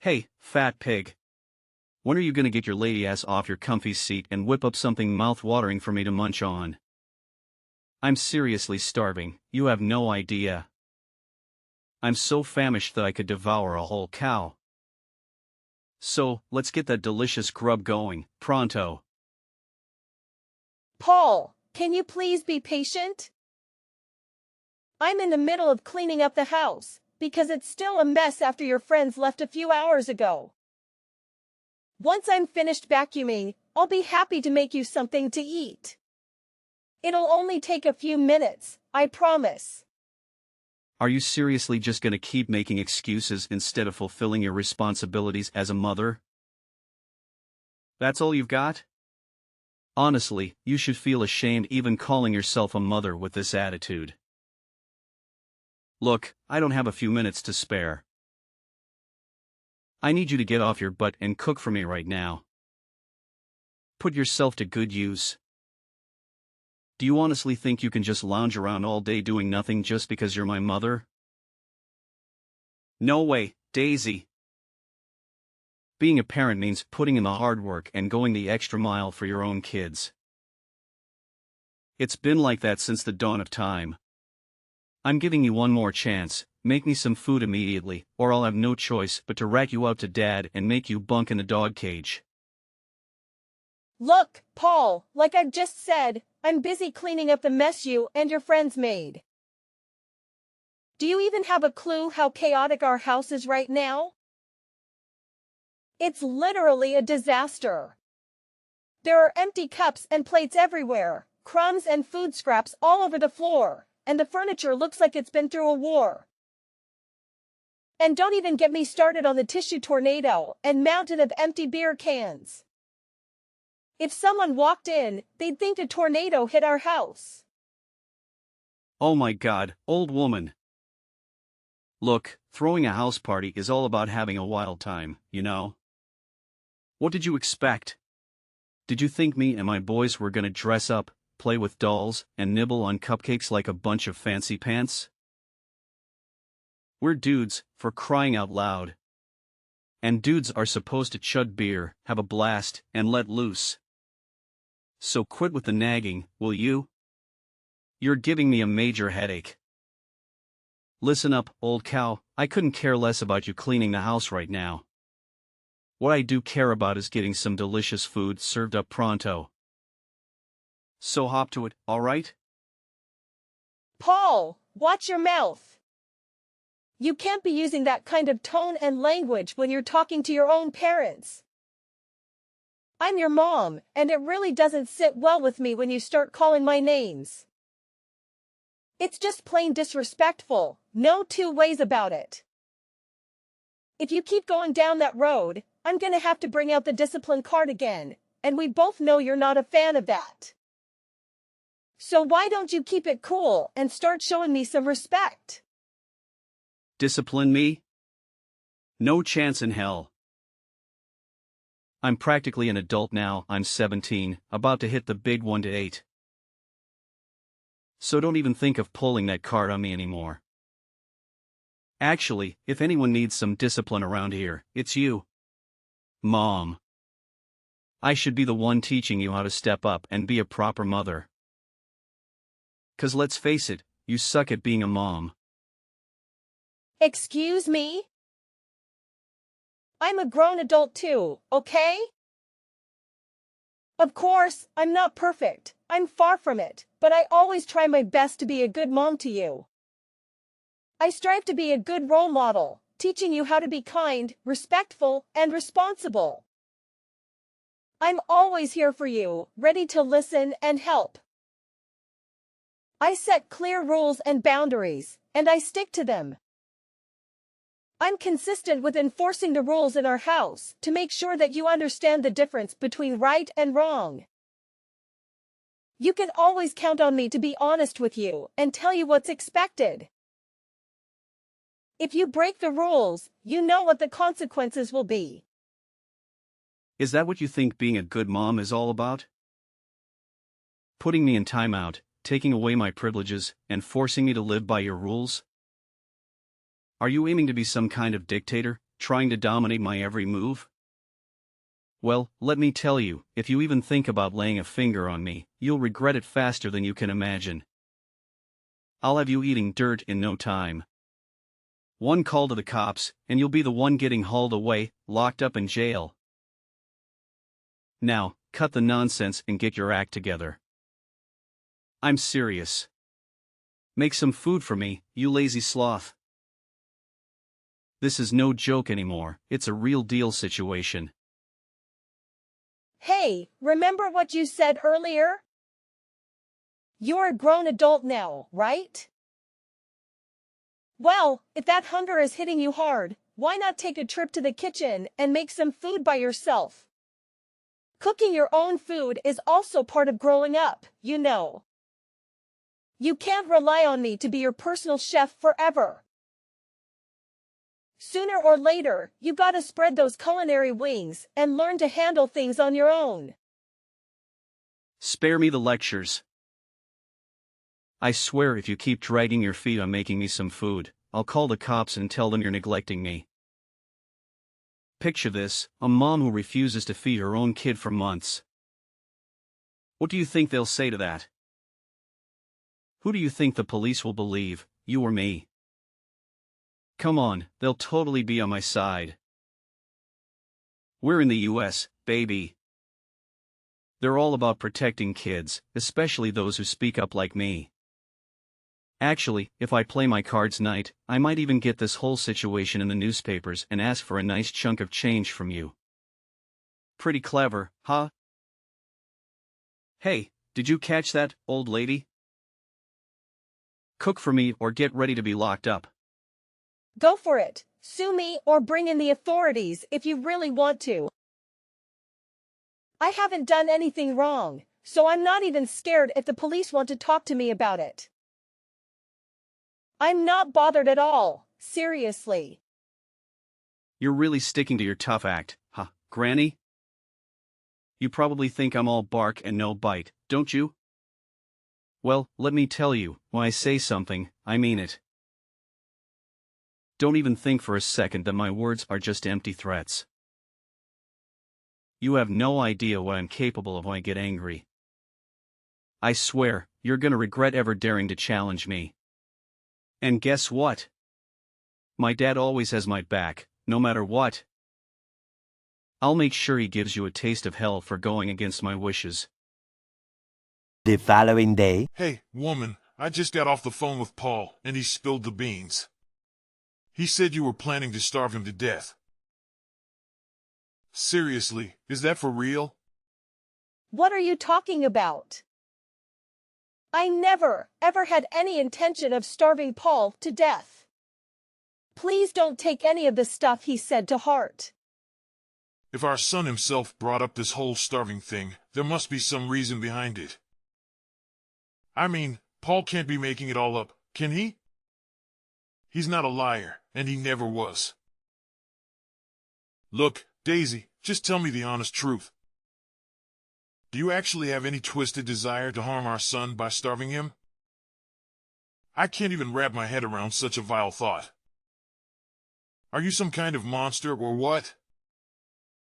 Hey, fat pig. When are you gonna get your lady ass off your comfy seat and whip up something mouth-watering for me to munch on? I'm seriously starving, you have no idea. I'm so famished that I could devour a whole cow. So, let's get that delicious grub going, pronto. Paul, can you please be patient? I'm in the middle of cleaning up the house, because it's still a mess after your friends left a few hours ago. Once I'm finished vacuuming, I'll be happy to make you something to eat. It'll only take a few minutes, I promise. Are you seriously just gonna keep making excuses instead of fulfilling your responsibilities as a mother? That's all you've got? Honestly, you should feel ashamed even calling yourself a mother with this attitude. Look, I don't have a few minutes to spare. I need you to get off your butt and cook for me right now. Put yourself to good use. Do you honestly think you can just lounge around all day doing nothing just because you're my mother? No way, Daisy. Being a parent means putting in the hard work and going the extra mile for your own kids. It's been like that since the dawn of time. I'm giving you one more chance, make me some food immediately, or I'll have no choice but to rat you out to Dad and make you bunk in the dog cage. Look, Paul, like I've just said, I'm busy cleaning up the mess you and your friends made. Do you even have a clue how chaotic our house is right now? It's literally a disaster. There are empty cups and plates everywhere, crumbs and food scraps all over the floor, and the furniture looks like it's been through a war. And don't even get me started on the tissue tornado and mountain of empty beer cans. If someone walked in, they'd think a tornado hit our house. Oh my God, old woman. Look, throwing a house party is all about having a wild time, you know? What did you expect? Did you think me and my boys were gonna dress up, play with dolls, and nibble on cupcakes like a bunch of fancy pants? We're dudes, for crying out loud. And dudes are supposed to chug beer, have a blast, and let loose. So quit with the nagging, will you? You're giving me a major headache. Listen up, old cow, I couldn't care less about you cleaning the house right now. What I do care about is getting some delicious food served up pronto. So hop to it, alright? Paul, watch your mouth. You can't be using that kind of tone and language when you're talking to your own parents. I'm your mom, and it really doesn't sit well with me when you start calling my names. It's just plain disrespectful, no two ways about it. If you keep going down that road, I'm gonna have to bring out the discipline card again, and we both know you're not a fan of that. So why don't you keep it cool and start showing me some respect? Discipline me? No chance in hell. I'm practically an adult now, I'm 17, about to hit the big 1 to 8. So don't even think of pulling that card on me anymore. Actually, if anyone needs some discipline around here, it's you. Mom. I should be the one teaching you how to step up and be a proper mother. 'Cause let's face it, you suck at being a mom. Excuse me? I'm a grown adult too, okay? Of course, I'm not perfect, I'm far from it, but I always try my best to be a good mom to you. I strive to be a good role model, teaching you how to be kind, respectful, and responsible. I'm always here for you, ready to listen and help. I set clear rules and boundaries, and I stick to them. I'm consistent with enforcing the rules in our house to make sure that you understand the difference between right and wrong. You can always count on me to be honest with you and tell you what's expected. If you break the rules, you know what the consequences will be. Is that what you think being a good mom is all about? Putting me in timeout, taking away my privileges, and forcing me to live by your rules? Are you aiming to be some kind of dictator, trying to dominate my every move? Well, let me tell you, if you even think about laying a finger on me, you'll regret it faster than you can imagine. I'll have you eating dirt in no time. One call to the cops, and you'll be the one getting hauled away, locked up in jail. Now, cut the nonsense and get your act together. I'm serious. Make some food for me, you lazy sloth. This is no joke anymore, it's a real deal situation. Hey, remember what you said earlier? You're a grown adult now, right? Well, if that hunger is hitting you hard, why not take a trip to the kitchen and make some food by yourself? Cooking your own food is also part of growing up, you know. You can't rely on me to be your personal chef forever. Sooner or later, you gotta spread those culinary wings and learn to handle things on your own. Spare me the lectures. I swear if you keep dragging your feet on making me some food, I'll call the cops and tell them you're neglecting me. Picture this, a mom who refuses to feed her own kid for months. What do you think they'll say to that? Who do you think the police will believe, you or me? Come on, they'll totally be on my side. We're in the US, baby. They're all about protecting kids, especially those who speak up like me. Actually, if I play my cards right, I might even get this whole situation in the newspapers and ask for a nice chunk of change from you. Pretty clever, huh? Hey, did you catch that, old lady? Cook for me or get ready to be locked up. Go for it. Sue me or bring in the authorities if you really want to. I haven't done anything wrong, so I'm not even scared if the police want to talk to me about it. I'm not bothered at all, seriously. You're really sticking to your tough act, huh, Granny? You probably think I'm all bark and no bite, don't you? Well, let me tell you, when I say something, I mean it. Don't even think for a second that my words are just empty threats. You have no idea what I'm capable of when I get angry. I swear, you're gonna regret ever daring to challenge me. And guess what? My dad always has my back, no matter what. I'll make sure he gives you a taste of hell for going against my wishes. The following day. Hey, woman, I just got off the phone with Paul, and he spilled the beans. He said you were planning to starve him to death. Seriously, is that for real? What are you talking about? I never, ever had any intention of starving Paul to death. Please don't take any of the stuff he said to heart. If our son himself brought up this whole starving thing, there must be some reason behind it. I mean, Paul can't be making it all up, can he? He's not a liar, and he never was. Look, Daisy, just tell me the honest truth. Do you actually have any twisted desire to harm our son by starving him? I can't even wrap my head around such a vile thought. Are you some kind of monster or what?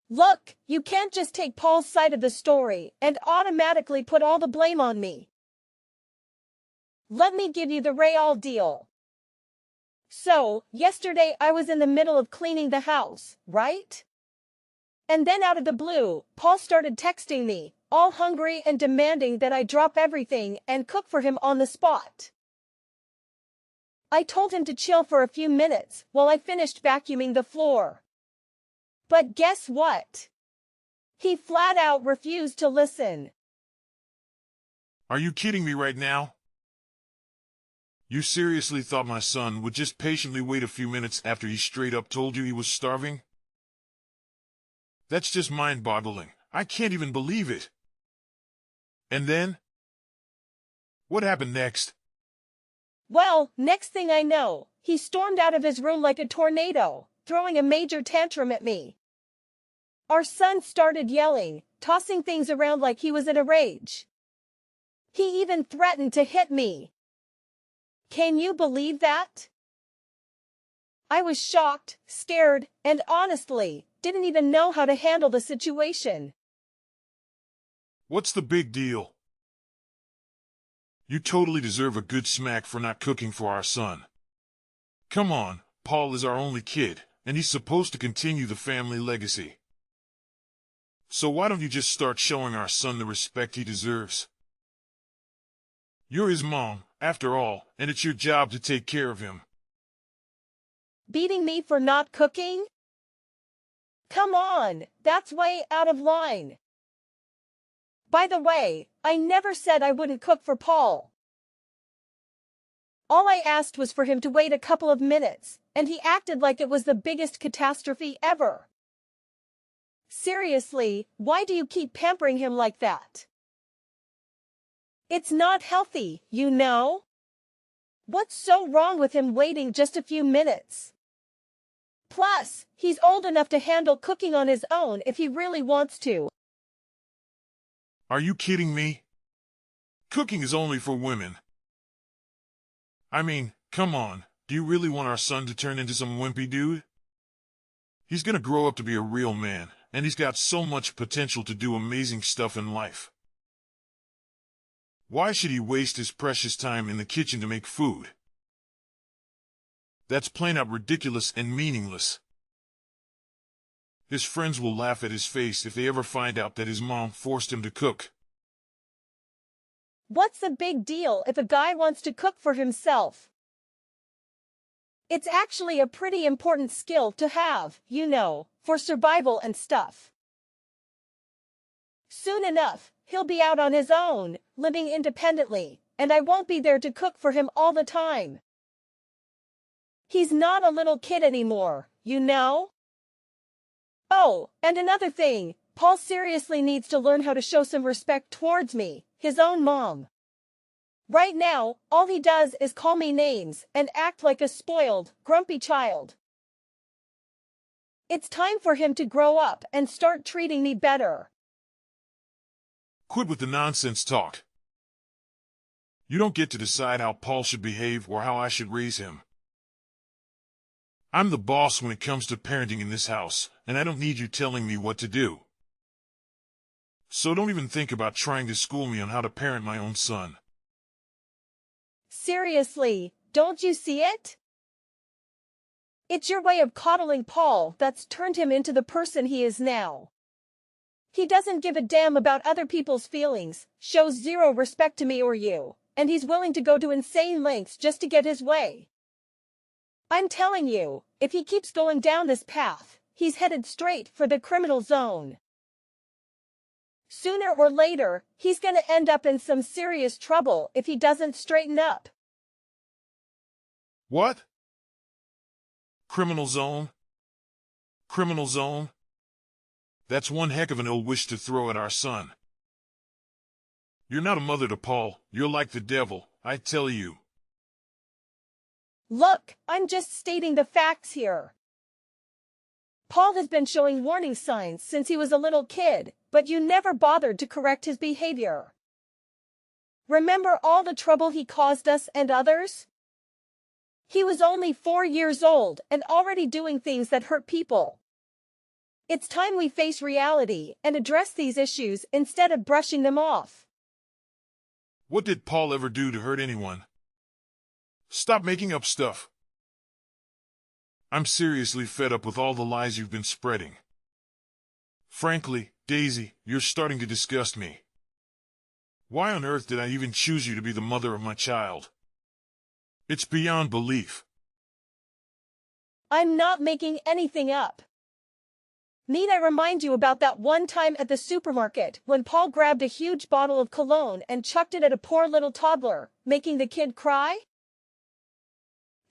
Look, you can't just take Paul's side of the story and automatically put all the blame on me. Let me give you the real deal. So, yesterday I was in the middle of cleaning the house, right? And then out of the blue, Paul started texting me, all hungry and demanding that I drop everything and cook for him on the spot. I told him to chill for a few minutes while I finished vacuuming the floor. But guess what? He flat out refused to listen. Are you kidding me right now? You seriously thought my son would just patiently wait a few minutes after he straight up told you he was starving? That's just mind-boggling. I can't even believe it. And then? What happened next? Well, next thing I know, he stormed out of his room like a tornado, throwing a major tantrum at me. Our son started yelling, tossing things around like he was in a rage. He even threatened to hit me. Can you believe that? I was shocked, scared, and honestly, didn't even know how to handle the situation. What's the big deal? You totally deserve a good smack for not cooking for our son. Come on, Paul is our only kid, and he's supposed to continue the family legacy. So why don't you just start showing our son the respect he deserves? You're his mom, after all, and it's your job to take care of him. Beating me for not cooking? Come on, that's way out of line. By the way, I never said I wouldn't cook for Paul. All I asked was for him to wait a couple of minutes, and he acted like it was the biggest catastrophe ever. Seriously, why do you keep pampering him like that? It's not healthy, you know? What's so wrong with him waiting just a few minutes? Plus, he's old enough to handle cooking on his own if he really wants to. Are you kidding me? Cooking is only for women. I mean, come on, do you really want our son to turn into some wimpy dude? He's gonna grow up to be a real man, and he's got so much potential to do amazing stuff in life. Why should he waste his precious time in the kitchen to make food? That's plain out ridiculous and meaningless. His friends will laugh at his face if they ever find out that his mom forced him to cook. What's the big deal if a guy wants to cook for himself? It's actually a pretty important skill to have, you know, for survival and stuff. Soon enough, he'll be out on his own, living independently, and I won't be there to cook for him all the time. He's not a little kid anymore, you know? Oh, and another thing, Paul seriously needs to learn how to show some respect towards me, his own mom. Right now, all he does is call me names and act like a spoiled, grumpy child. It's time for him to grow up and start treating me better. Quit with the nonsense talk. You don't get to decide how Paul should behave or how I should raise him. I'm the boss when it comes to parenting in this house, and I don't need you telling me what to do. So don't even think about trying to school me on how to parent my own son. Seriously, don't you see it? It's your way of coddling Paul that's turned him into the person he is now. He doesn't give a damn about other people's feelings, shows zero respect to me or you, and he's willing to go to insane lengths just to get his way. I'm telling you, if he keeps going down this path, he's headed straight for the criminal zone. Sooner or later, he's gonna end up in some serious trouble if he doesn't straighten up. What? Criminal zone? Criminal zone? That's one heck of an ill wish to throw at our son. You're not a mother to Paul, you're like the devil, I tell you. Look, I'm just stating the facts here. Paul has been showing warning signs since he was a little kid, but you never bothered to correct his behavior. Remember all the trouble he caused us and others? He was only 4 years old and already doing things that hurt people. It's time we face reality and address these issues instead of brushing them off. What did Paul ever do to hurt anyone? Stop making up stuff. I'm seriously fed up with all the lies you've been spreading. Frankly, Daisy, you're starting to disgust me. Why on earth did I even choose you to be the mother of my child? It's beyond belief. I'm not making anything up. Need I remind you about that one time at the supermarket when Paul grabbed a huge bottle of cologne and chucked it at a poor little toddler, making the kid cry?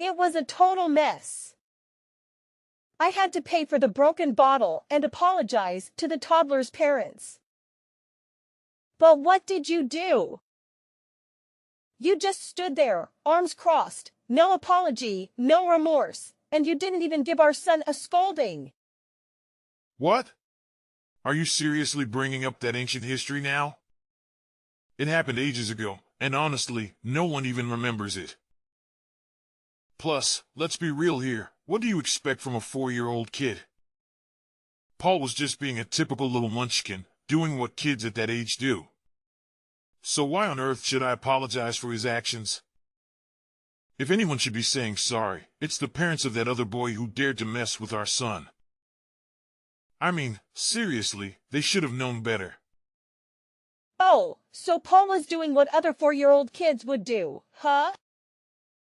It was a total mess. I had to pay for the broken bottle and apologize to the toddler's parents. But what did you do? You just stood there, arms crossed, no apology, no remorse, and you didn't even give our son a scolding. What? Are you seriously bringing up that ancient history now? It happened ages ago, and honestly, no one even remembers it. Plus, let's be real here. What do you expect from a 4-year-old kid? Paul was just being a typical little munchkin, doing what kids at that age do. So why on earth should I apologize for his actions? If anyone should be saying sorry, it's the parents of that other boy who dared to mess with our son. I mean, seriously, they should have known better. Oh, so Paul was doing what other 4-year-old kids would do, huh?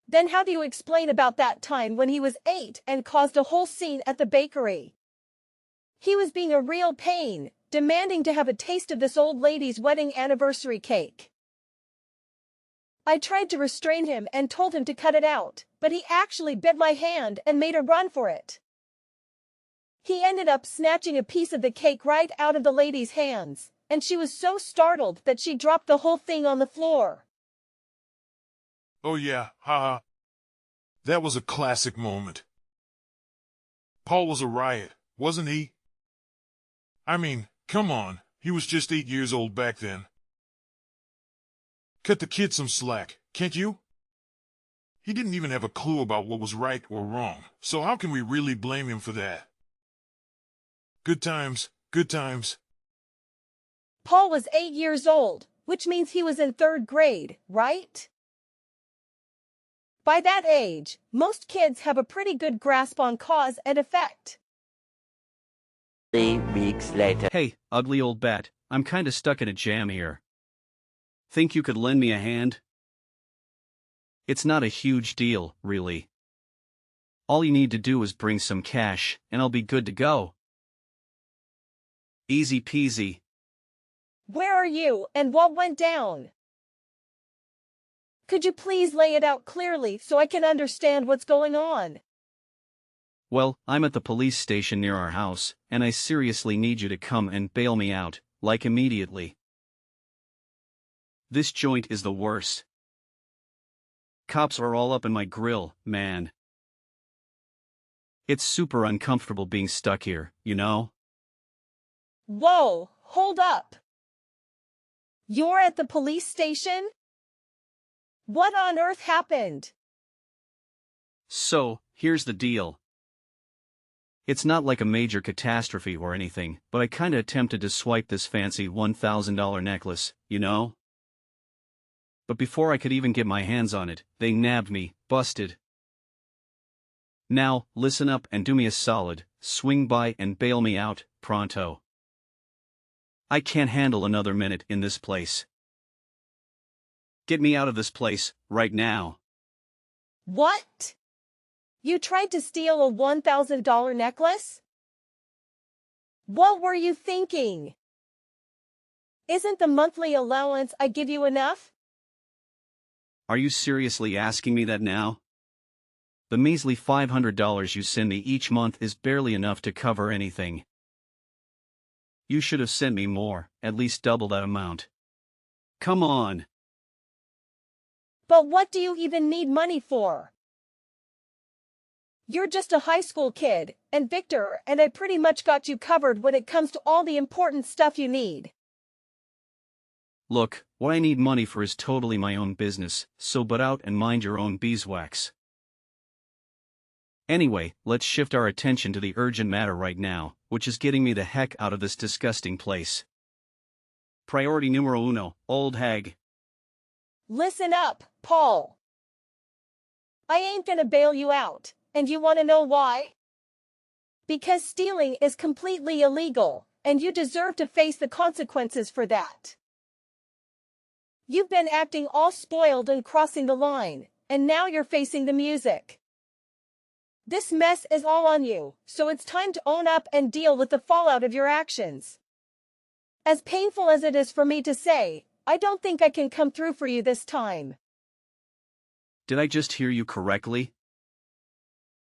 Then how do you explain about that time when he was 8 and caused a whole scene at the bakery? He was being a real pain, demanding to have a taste of this old lady's wedding anniversary cake. I tried to restrain him and told him to cut it out, but he actually bit my hand and made a run for it. He ended up snatching a piece of the cake right out of the lady's hands, and she was so startled that she dropped the whole thing on the floor. Oh yeah, haha. That was a classic moment. Paul was a riot, wasn't he? I mean, come on, he was just 8 years old back then. Cut the kid some slack, can't you? He didn't even have a clue about what was right or wrong, so how can we really blame him for that? Good times, good times. Paul was 8 years old, which means he was in 3rd grade, right? By that age, most kids have a pretty good grasp on cause and effect. 3 weeks later. Hey, ugly old bat, I'm kinda stuck in a jam here. Think you could lend me a hand? It's not a huge deal, really. All you need to do is bring some cash, and I'll be good to go. Easy peasy. Where are you, and what went down? Could you please lay it out clearly so I can understand what's going on? Well, I'm at the police station near our house, and I seriously need you to come and bail me out, like immediately. This joint is the worst. Cops are all up in my grill, man. It's super uncomfortable being stuck here, you know? Whoa, hold up. You're at the police station? What on earth happened? So, here's the deal. It's not like a major catastrophe or anything, but I kinda attempted to swipe this fancy $1,000 necklace, you know? But before I could even get my hands on it, they nabbed me, busted. Now, listen up and do me a solid, swing by and bail me out, pronto. I can't handle another minute in this place. Get me out of this place, right now. What? You tried to steal a $1,000 necklace? What were you thinking? Isn't the monthly allowance I give you enough? Are you seriously asking me that now? The measly $500 you send me each month is barely enough to cover anything. You should have sent me more, at least double that amount. Come on. But what do you even need money for? You're just a high school kid, and Victor and I pretty much got you covered when it comes to all the important stuff you need. Look, what I need money for is totally my own business, so butt out and mind your own beeswax. Anyway, let's shift our attention to the urgent matter right now, which is getting me the heck out of this disgusting place. Priority numero uno, old hag. Listen up, Paul. I ain't gonna bail you out, and you wanna know why? Because stealing is completely illegal, and you deserve to face the consequences for that. You've been acting all spoiled and crossing the line, and now you're facing the music. This mess is all on you, so it's time to own up and deal with the fallout of your actions. As painful as it is for me to say, I don't think I can come through for you this time. Did I just hear you correctly?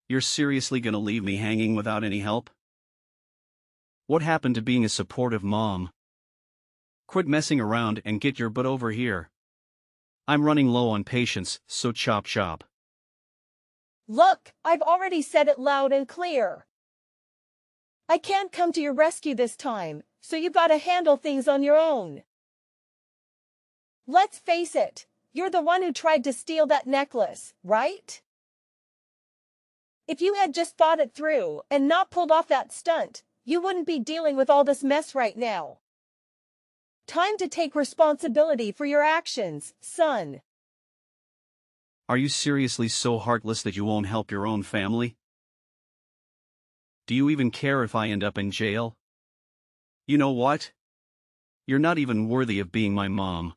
You're seriously gonna leave me hanging without any help? What happened to being a supportive mom? Quit messing around and get your butt over here. I'm running low on patience, so chop chop. Look, I've already said it loud and clear. I can't come to your rescue this time, so you gotta handle things on your own. Let's face it, you're the one who tried to steal that necklace, right? If you had just thought it through and not pulled off that stunt, you wouldn't be dealing with all this mess right now. Time to take responsibility for your actions, son. Are you seriously so heartless that you won't help your own family? Do you even care if I end up in jail? You know what? You're not even worthy of being my mom.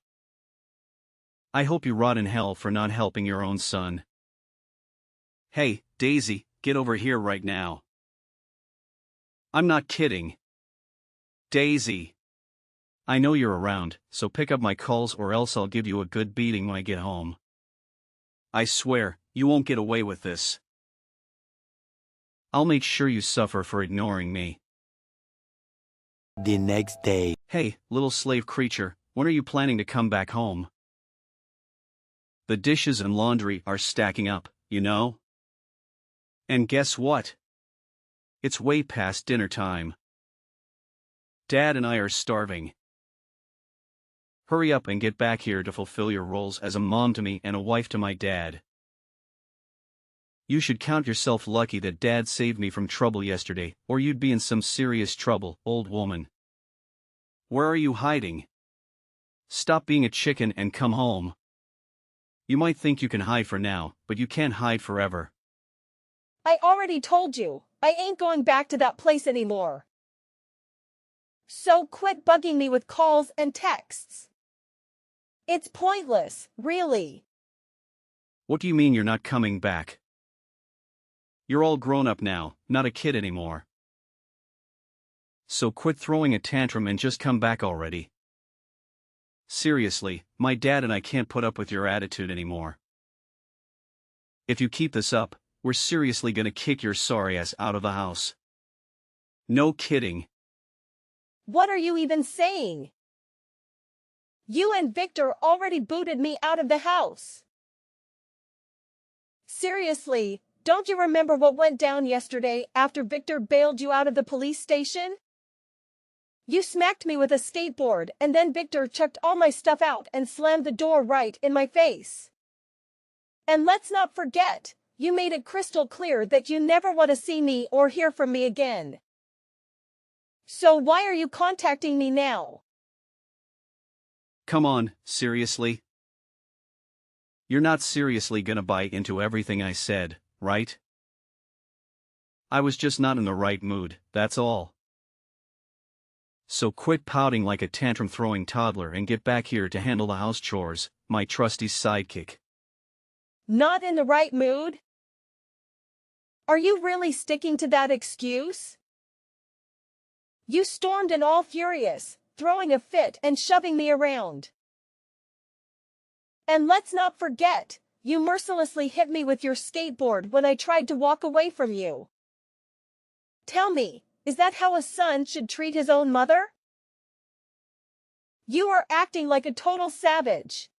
I hope you rot in hell for not helping your own son. Hey, Daisy, get over here right now. I'm not kidding. Daisy. I know you're around, so pick up my calls or else I'll give you a good beating when I get home. I swear, you won't get away with this. I'll make sure you suffer for ignoring me. The next day. Hey, little slave creature, when are you planning to come back home? The dishes and laundry are stacking up, you know? And guess what? It's way past dinner time. Dad and I are starving. Hurry up and get back here to fulfill your roles as a mom to me and a wife to my dad. You should count yourself lucky that Dad saved me from trouble yesterday, or you'd be in some serious trouble, old woman. Where are you hiding? Stop being a chicken and come home. You might think you can hide for now, but you can't hide forever. I already told you, I ain't going back to that place anymore. So quit bugging me with calls and texts. It's pointless, really. What do you mean you're not coming back? You're all grown up now, not a kid anymore. So quit throwing a tantrum and just come back already. Seriously, my dad and I can't put up with your attitude anymore. If you keep this up, we're seriously gonna kick your sorry ass out of the house. No kidding. What are you even saying? You and Victor already booted me out of the house. Seriously, don't you remember what went down yesterday after Victor bailed you out of the police station? You smacked me with a skateboard and then Victor chucked all my stuff out and slammed the door right in my face. And let's not forget, you made it crystal clear that you never want to see me or hear from me again. So why are you contacting me now? Come on, seriously? You're not seriously gonna buy into everything I said, right? I was just not in the right mood, that's all. So quit pouting like a tantrum-throwing toddler and get back here to handle the house chores, my trusty sidekick. Not in the right mood? Are you really sticking to that excuse? You stormed in all furious, throwing a fit and shoving me around. And let's not forget, you mercilessly hit me with your skateboard when I tried to walk away from you. Tell me, is that how a son should treat his own mother? You are acting like a total savage.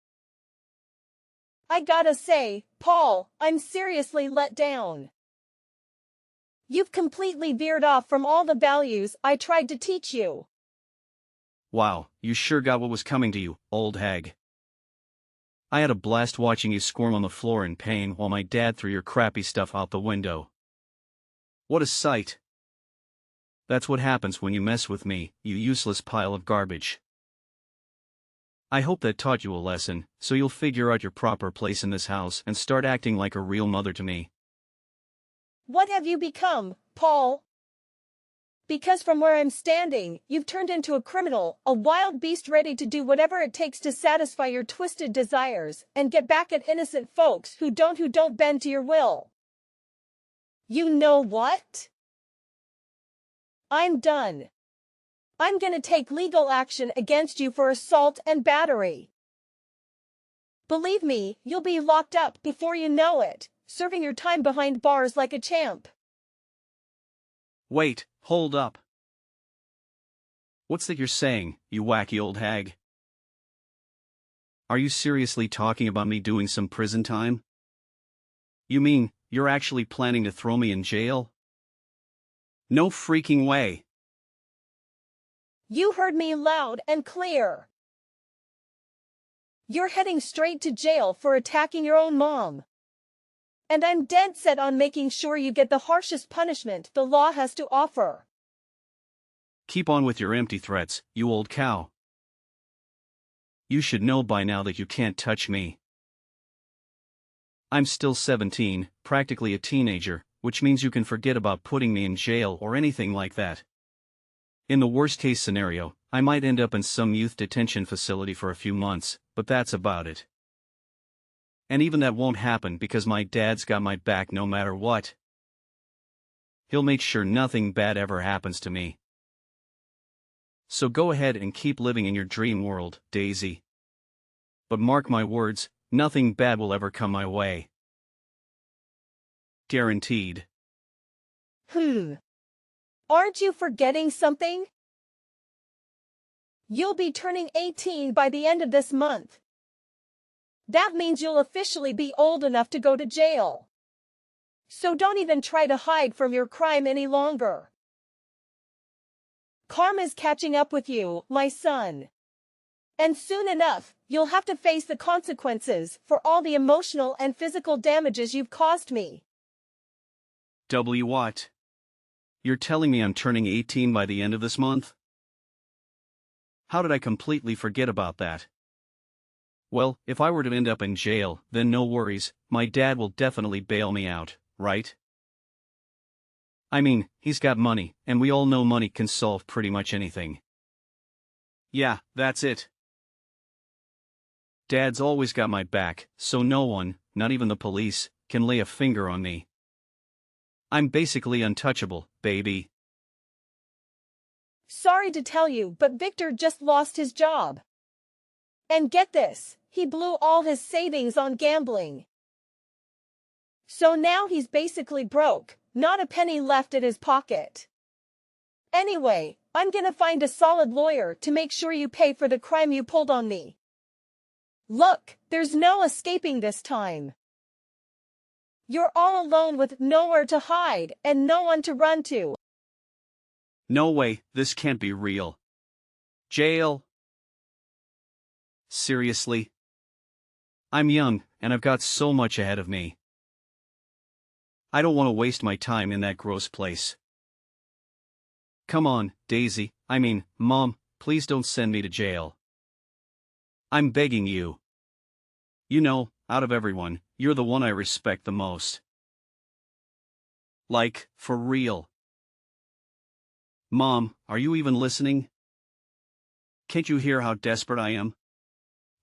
I gotta say, Paul, I'm seriously let down. You've completely veered off from all the values I tried to teach you. Wow, you sure got what was coming to you, old hag. I had a blast watching you squirm on the floor in pain while my dad threw your crappy stuff out the window. What a sight. That's what happens when you mess with me, you useless pile of garbage. I hope that taught you a lesson, so you'll figure out your proper place in this house and start acting like a real mother to me. What have you become, Paul? Because from where I'm standing, you've turned into a criminal, a wild beast ready to do whatever it takes to satisfy your twisted desires and get back at innocent folks who don't bend to your will. You know what? I'm done. I'm gonna take legal action against you for assault and battery. Believe me, you'll be locked up before you know it, serving your time behind bars like a champ. Wait, hold up. What's that you're saying, you wacky old hag? Are you seriously talking about me doing some prison time? You mean, you're actually planning to throw me in jail? No freaking way. You heard me loud and clear. You're heading straight to jail for attacking your own mom. And I'm dead set on making sure you get the harshest punishment the law has to offer. Keep on with your empty threats, you old cow. You should know by now that you can't touch me. I'm still 17, practically a teenager, which means you can forget about putting me in jail or anything like that. In the worst-case scenario, I might end up in some youth detention facility for a few months, but that's about it. And even that won't happen because my dad's got my back no matter what. He'll make sure nothing bad ever happens to me. So go ahead and keep living in your dream world, Daisy. But mark my words, nothing bad will ever come my way. Guaranteed. Aren't you forgetting something? You'll be turning 18 by the end of this month. That means you'll officially be old enough to go to jail. So don't even try to hide from your crime any longer. Karma's catching up with you, my son. And soon enough, you'll have to face the consequences for all the emotional and physical damages you've caused me. What? You're telling me I'm turning 18 by the end of this month? How did I completely forget about that? Well, if I were to end up in jail, then no worries, my dad will definitely bail me out, right? I mean, he's got money, and we all know money can solve pretty much anything. Yeah, that's it. Dad's always got my back, so no one, not even the police, can lay a finger on me. I'm basically untouchable, baby. Sorry to tell you, but Victor just lost his job. And get this, he blew all his savings on gambling. So now he's basically broke, not a penny left in his pocket. Anyway, I'm gonna find a solid lawyer to make sure you pay for the crime you pulled on me. Look, there's no escaping this time. You're all alone with nowhere to hide and no one to run to. No way, this can't be real. Jail? Seriously? I'm young, and I've got so much ahead of me. I don't want to waste my time in that gross place. Come on, Daisy, Mom, please don't send me to jail. I'm begging you. You know, out of everyone, you're the one I respect the most. Like, for real. Mom, are you even listening? Can't you hear how desperate I am?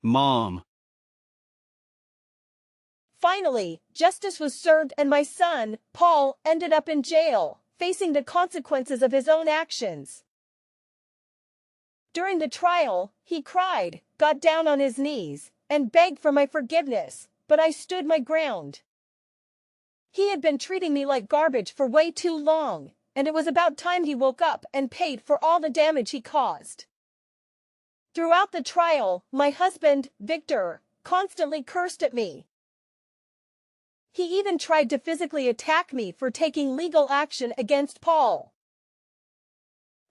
Mom! Finally, justice was served and my son, Paul, ended up in jail, facing the consequences of his own actions. During the trial, he cried, got down on his knees, and begged for my forgiveness, but I stood my ground. He had been treating me like garbage for way too long, and it was about time he woke up and paid for all the damage he caused. Throughout the trial, my husband, Victor, constantly cursed at me. He even tried to physically attack me for taking legal action against Paul.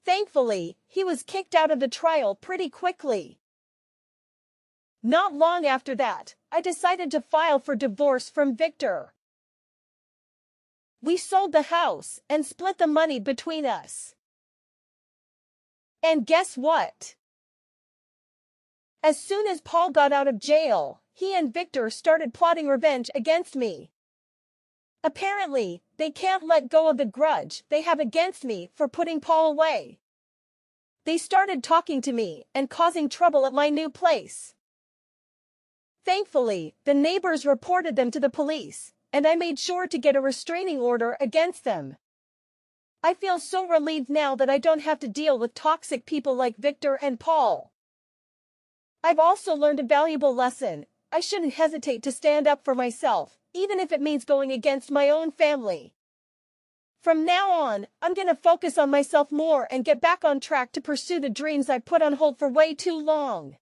Thankfully, he was kicked out of the trial pretty quickly. Not long after that, I decided to file for divorce from Victor. We sold the house and split the money between us. And guess what? As soon as Paul got out of jail, he and Victor started plotting revenge against me. Apparently, they can't let go of the grudge they have against me for putting Paul away. They started talking to me and causing trouble at my new place. Thankfully, the neighbors reported them to the police, and I made sure to get a restraining order against them. I feel so relieved now that I don't have to deal with toxic people like Victor and Paul. I've also learned a valuable lesson. I shouldn't hesitate to stand up for myself, even if it means going against my own family. From now on, I'm gonna focus on myself more and get back on track to pursue the dreams I put on hold for way too long.